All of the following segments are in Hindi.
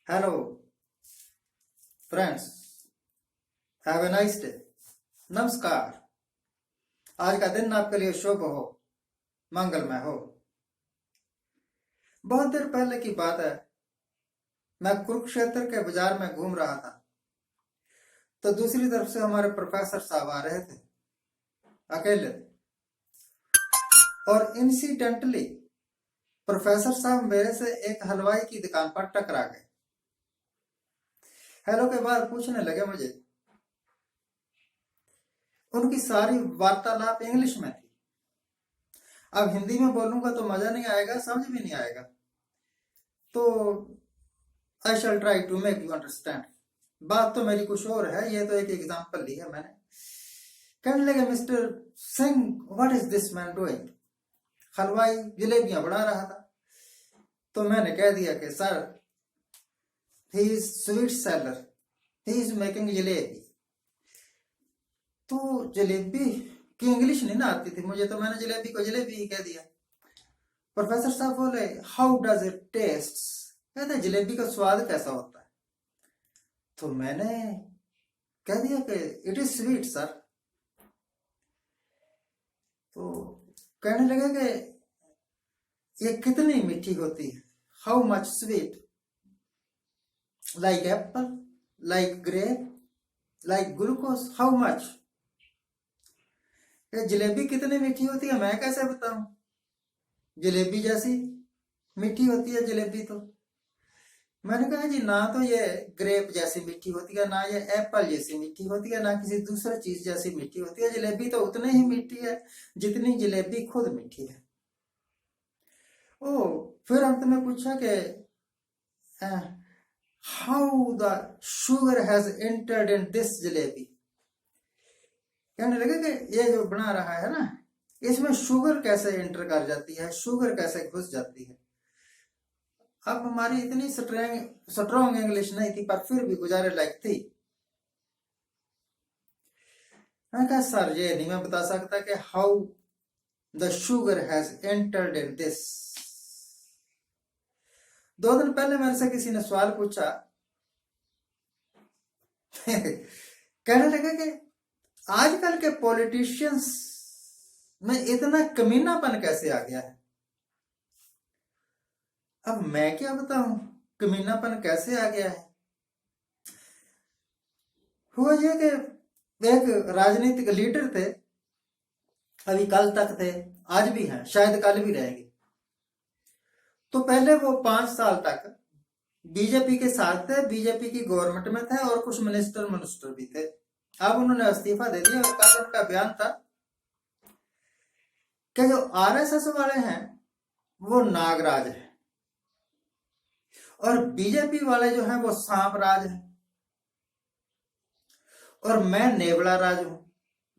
Hello friends, have a nice day. नमस्कार। आज का दिन आपके लिए शुभ हो, मंगलमय हो। बहुत देर पहले की बात है, मैं कुरुक्षेत्र के बाजार में घूम रहा था, तो दूसरी तरफ से हमारे प्रोफेसर साहब आ रहे थे, अकेले थे। और इंसिडेंटली प्रोफेसर साहब मेरे से एक हलवाई की दुकान पर टकरा गए। हेलो के बाद पूछने लगे मुझे। उनकी सारी वार्तालाप इंग्लिश में थी। अब हिंदी में बोलूंगा तो मजा नहीं आएगा, समझ भी नहीं आएगा, तो I shall try to make you understand. बात तो मेरी कुछ और है, ये तो एक एग्जांपल ली है मैंने। कहने लगे, mister Singh, what is this man doing? हलवाई जलेबियां बना रहा था, तो मैंने कह दिया कि sir, he is sweet seller, he is making jalebi. तो जलेबी की इंग्लिश नहीं ना आती थी मुझे, तो मैंने जलेबी को जलेबी ही कह दिया। प्रोफेसर साहब बोले, हाउ डज इट टेस्ट? कहते जलेबी का स्वाद कैसा होता है? तो मैंने कह दिया कि इट इज स्वीट सर। तो कहने लगे कि ये कितनी मीठी होती है? How much sweet? Like apple, like grape, like glucose, how much? Jalebi कितनी मीठी होती है मैं कैसे बताऊं? जलेबी जैसी मीठी होती है जलेबी। तो मैंने कहा जी, ना तो ये ग्रेप जैसी मीठी होती है, ना ये एप्पल जैसी मीठी होती है, ना किसी दूसरे चीज जैसी मीठी होती है। जलेबी तो उतनी ही मीठी है जितनी जलेबी खुद मीठी है। ओ, फिर अंत में पूछा कि how the sugar has entered in this jalebi? कहने लगे कि ये जो बना रहा है ना, इसमें शुगर कैसे एंटर कर जाती है, शुगर कैसे घुस जाती है। अब हमारी इतनी स्ट्रॉन्ग इंग्लिश नहीं थी, पर फिर भी गुजारे लायक थी। मैं कहा सर, ये नहीं मैं बता सकता कि how the sugar has entered in this. 2 दिन पहले मेरे से किसी ने सवाल पूछा कहने लगे कि आजकल के पॉलिटिशियंस में इतना कमीनापन कैसे आ गया है? अब मैं क्या बताऊं कमीनापन कैसे आ गया है। हुआ यह कि एक राजनीतिक लीडर थे, अभी कल तक थे, आज भी हैं, शायद कल भी रहेंगे। तो पहले वो 5 साल तक बीजेपी के साथ थे, बीजेपी की गवर्नमेंट में थे और कुछ मिनिस्टर भी थे। अब उन्होंने इस्तीफा दे दिया और कल उनका बयान था कि जो आरएसएस वाले हैं वो नागराज है और बीजेपी वाले जो हैं वो सांप राज है और मैं नेवला राज हूं,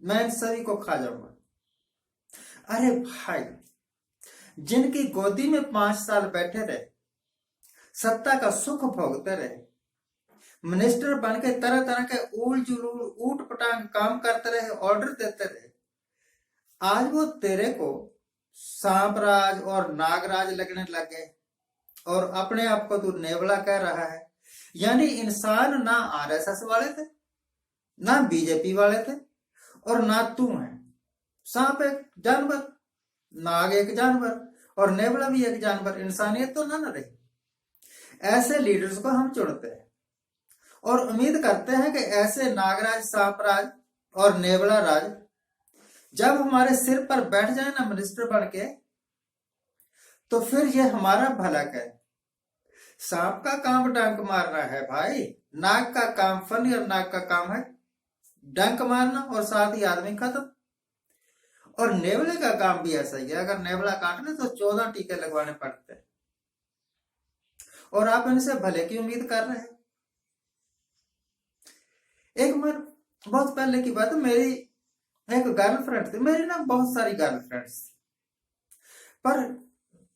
मैं इन सभी को खा जाऊंगा। अरे भाई, जिनकी गोदी में 5 साल बैठे रहे, सत्ता का सुख भोगते रहे, मिनिस्टर बन के तरह तरह के उल जुलूल ऊट पटांग काम करते रहे, ऑर्डर देते रहे, आज वो तेरे को सांपराज और नागराज लगने लग गए और अपने आप को तू नेवला कह रहा है। यानी इंसान ना आरएसएस वाले थे, ना बीजेपी वाले थे, और ना तू है। सांप एक जानवर, नाग एक जानवर और नेवला भी एक जानवर, इंसानियत तो ना रही। ऐसे लीडर्स को हम चुनते हैं और उम्मीद करते हैं कि ऐसे नागराज, सांपराज और नेवला राज जब हमारे सिर पर बैठ जाए ना मिनिस्टर बन के, तो फिर ये हमारा भला करे। सांप का काम डंक मारना है भाई, नाग का काम, फनी और नाग का काम है डंक मारना और साथ ही आदमी खत्म। और नेवले का काम भी ऐसा ही है, अगर नेवला काट ले तो 14 टीके लगवाने पड़ते हैं और आप इनसे भले की उम्मीद कर रहे हैं। एक बार बहुत पहले की बात है, मेरी एक गर्लफ्रेंड थी। मेरी ना बहुत सारी गर्लफ्रेंड्स थी, पर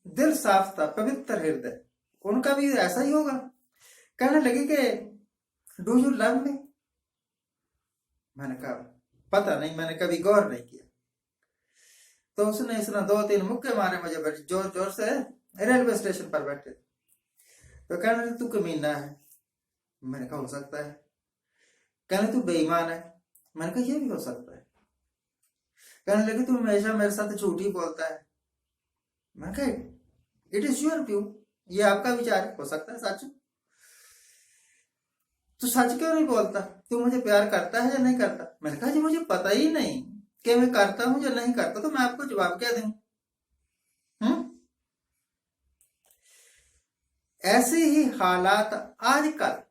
दिल साफ था, पवित्र हृदय। उनका भी ऐसा ही होगा। कहने लगी कि डू यू लव मी? मैंने कहा पता नहीं, मैंने कभी गौर नहीं किया। तो उसने 2-3 मुक्के मारे मुझे, जोर जोर से, रेलवे स्टेशन पर बैठे। तो कहने लगे तू कमीना है। मैंने कहा हो सकता है। कहने तू बेईमान है। मैंने कहा ये भी हो सकता है। कहने लगे तू हमेशा मेरे साथ झूठ ही बोलता है। मैंने कहा इट इज योर व्यू, ये आपका विचार है, हो सकता है सच। तू सच क्यों नहीं बोलता, तू मुझे प्यार करता है या नहीं करता। मैंने कहा जी मुझे पता ही नहीं कि मैं करता हूं या नहीं करता, तो मैं आपको जवाब क्या दूं। हम्म ऐसे ही हालात आजकल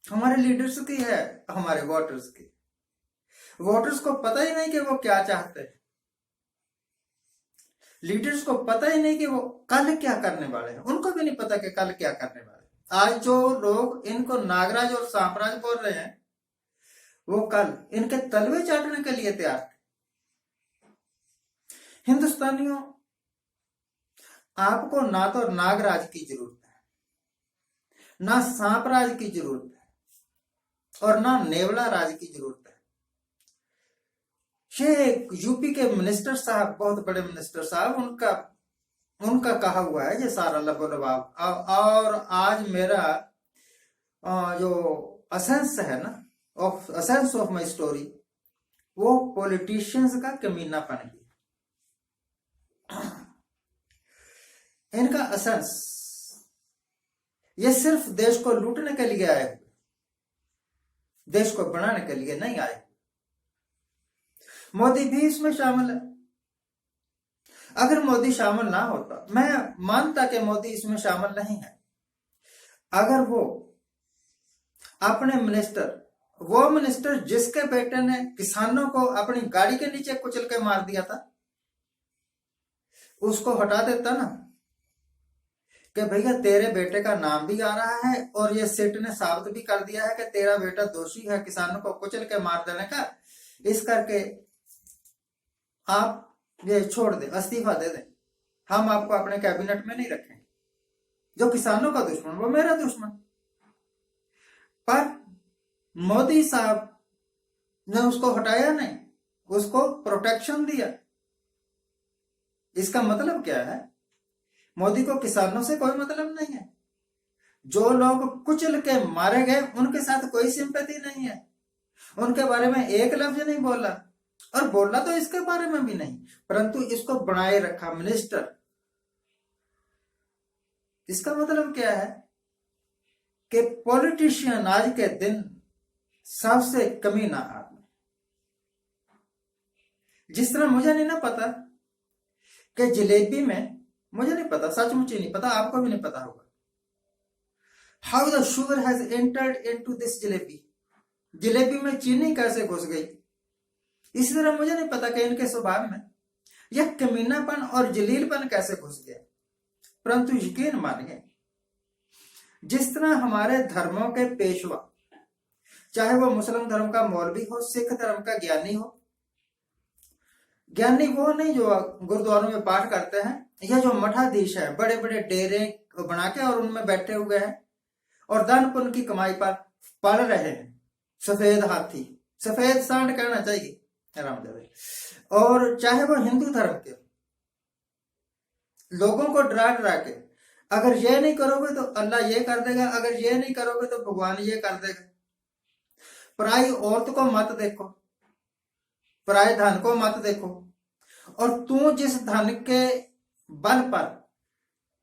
हमारे लीडर्स की है, हमारे वोटर्स की। वोटर्स को पता ही नहीं कि वो क्या चाहते हैं। लीडर्स को पता ही नहीं कि वो कल क्या करने वाले हैं, उनको भी नहीं पता कि कल क्या करने वाले हैं। आज जो लोग इनको नागराज और सांपराज बोल रहे हैं, वो कल इनके तलवे चाटने के लिए तैयार थे। हिंदुस्तानियों, आपको ना तो नागराज की जरूरत है, ना सांपराज की जरूरत है, और ना नेवला राज की जरूरत है। ये यूपी के मिनिस्टर साहब, बहुत बड़े मिनिस्टर साहब, उनका उनका कहा हुआ है ये सारा लबोलबाब। और आज मेरा जो असेंस है ना, असेंस ऑफ माई स्टोरी, वो पॉलिटिशियंस का कमीनापन ही। इनका असेंस, ये सिर्फ देश को लूटने के लिए आए हुए, देश को बनाने के लिए नहीं आए। मोदी भी इसमें शामिल है। अगर मोदी शामिल ना होता, मैं मानता कि मोदी इसमें शामिल नहीं है, अगर वो अपने मिनिस्टर, वो मिनिस्टर जिसके बेटे ने किसानों को अपनी गाड़ी के नीचे कुचल के मार दिया था, उसको हटा देता ना, कि भैया तेरे बेटे का नाम भी आ रहा है और ये सिट ने साबित भी कर दिया है कि तेरा बेटा दोषी है किसानों को कुचल के मार देने का, इस करके आप ये छोड़ दे, इस्तीफा दे दें, हम आपको अपने कैबिनेट में नहीं रखेंगे। जो किसानों का दुश्मन वो मेरा दुश्मन। पर मोदी साहब ने उसको हटाया नहीं, उसको प्रोटेक्शन दिया। इसका मतलब क्या है, मोदी को किसानों से कोई मतलब नहीं है। जो लोग कुचल के मारे गए उनके साथ कोई सिंपैथी नहीं है, उनके बारे में एक लफ्ज नहीं बोला, और बोला तो इसके बारे में भी नहीं, परंतु इसको बनाए रखा मिनिस्टर। इसका मतलब क्या है कि पॉलिटिशियन आज के दिन सबसे कमीना आदमी। जिस तरह मुझे नहीं ना पता कि जलेबी में, मुझे नहीं पता, सचमुच ही नहीं पता, आपको भी नहीं पता होगा, how the sugar has entered into this jalebi, jalebi में चीनी कैसे घुस गई। इसी तरह मुझे नहीं पता कि इनके स्वभाव में यह कमीनापन और जलीलपन कैसे घुस गया। परंतु यकीन मानिए, जिस तरह हमारे धर्मों के पेशवा, चाहे वो मुस्लिम धर्म का मौलवी हो, सिख धर्म का ज्ञानी हो, ज्ञानी वो नहीं जो गुरुद्वारों में पाठ करते हैं, यह जो मठाधीश है, बड़े बड़े डेरे बना के और उनमें बैठे हुए हैं और दान पुण्य की कमाई पर पल रहे हैं, सफेद हाथी, सफेद सांड कहना चाहिए रामदेव। और चाहे वो हिंदू धर्म के लोगों को डरा डरा के, अगर ये नहीं करोगे तो अल्लाह ये कर देगा, अगर ये नहीं करोगे तो भगवान ये कर देगा। पराई औरत को मत देखो, पराये धन को मत देखो, और तू जिस धन के बल पर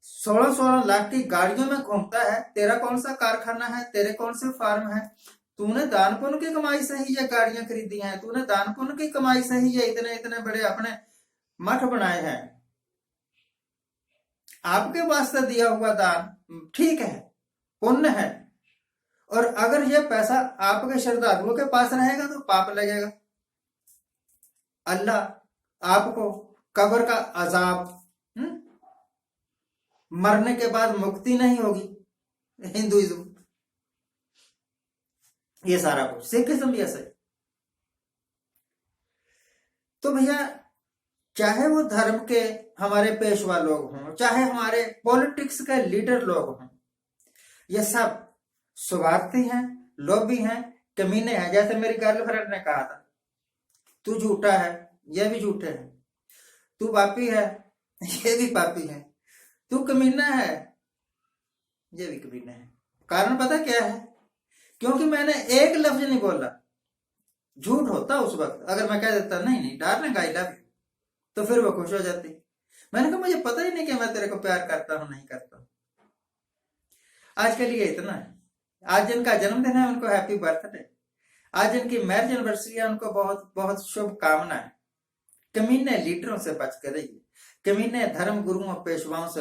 16-16 लाख की गाड़ियों में घूमता है, तेरा कौन सा कारखाना है, तेरे कौन से फार्म है, तूने दान पुण्य की कमाई से ही ये गाड़ियां खरीदी हैं, तूने दान पुण्य की कमाई से ही ये इतने इतने बड़े अपने मठ बनाए हैं। आपके वास्ते दिया हुआ दान ठीक है, पुण्य है, और अगर ये पैसा आपके श्रद्धालुओं के पास रहेगा तो पाप लगेगा। अल्लाह आपको कब्र का अजाब, मरने के बाद मुक्ति नहीं होगी, हिंदुइज्म ये सारा कुछ, सिखिज्म भी ऐसा है। तो भैया, चाहे वो धर्म के हमारे पेशवा लोग हों, चाहे हमारे पॉलिटिक्स के लीडर लोग हों, ये सब स्वार्थी हैं, लोभी हैं, कमीने हैं। जैसे मेरी गर्लफ्रेंड ने कहा था, तू झूठा है, ये भी झूठे है, तू पापी है, ये भी पापी है, तू कमीना है, ये भी कमीने हैं। कारण पता क्या है? क्योंकि मैंने एक लफ्ज नहीं बोला। झूठ होता उस वक्त अगर मैं कह देता नहीं नहीं डार्लिंग आई लव यू, तो फिर वो खुश हो जाती। मैंने कहा मुझे पता ही नहीं कि मैं तेरे को प्यार करता हूं नहीं करता हूं। आज के लिए इतना है। आज जिनका जन्मदिन है उनको हैप्पी बर्थडे, आज जिनकी मैरिज एनिवर्सरी है उनको बहुत बहुत शुभकामनाएं। कमीने लीडरों से बच कर रहिए, कमीने धर्म गुरुओं पेशवाओं से